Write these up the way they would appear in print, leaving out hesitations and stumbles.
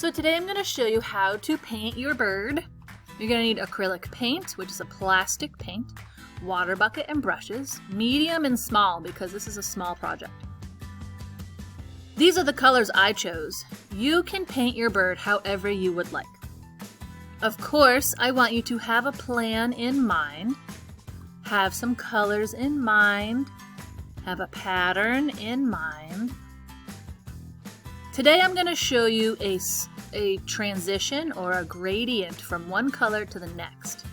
So today I'm going to show you how to paint your bird. You're going to need acrylic paint, which is a plastic paint, water bucket and brushes, medium and small because this is a small project. These are the colors I chose. You can paint your bird however you would like. Of course, I want you to have a plan in mind, have some colors in mind, have a pattern in mind. Today I'm going to show you a transition or a gradient from one color to the next.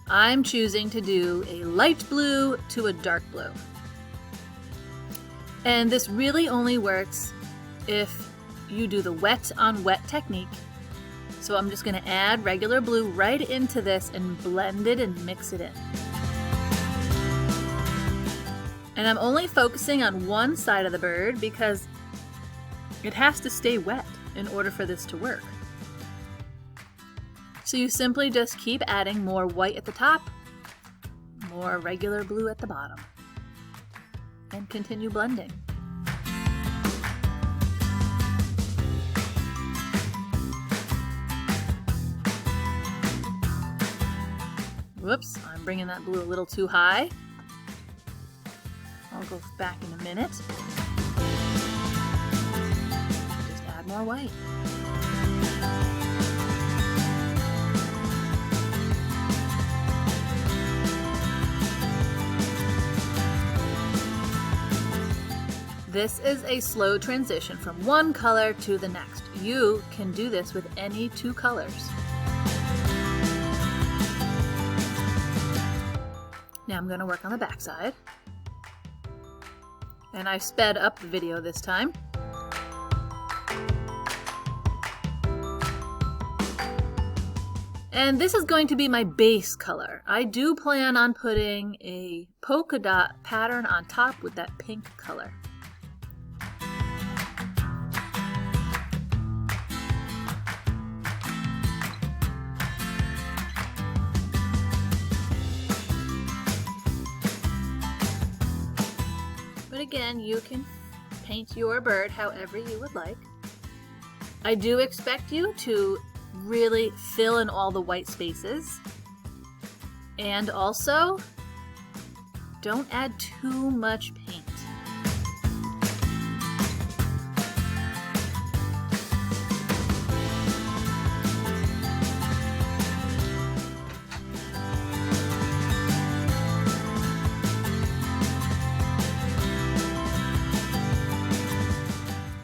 I'm choosing to do a light blue to a dark blue. And this really only works if you do the wet on wet technique. So I'm just going to add regular blue right into this and blend it and mix it in. And I'm only focusing on one side of the bird because it has to stay wet in order for this to work. So you simply just keep adding more white at the top, more regular blue at the bottom, and continue blending. Whoops, I'm bringing that blue a little too high. I'll go back in a minute. Just add more white. This is a slow transition from one color to the next. You can do this with any two colors. Now I'm going to work on the back side. And I sped up the video this time. And this is going to be my base color. I do plan on putting a polka dot pattern on top with that pink color. But again, you can paint your bird however you would like. I do expect you to really fill in all the white spaces. And also, don't add too much paint.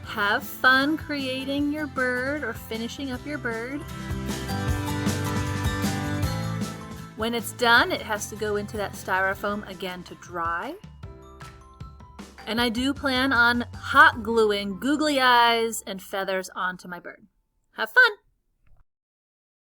Have fun creating your bird or finishing up your bird. When it's done, it has to go into that styrofoam again to dry. And I do plan on hot gluing googly eyes and feathers onto my bird. Have fun!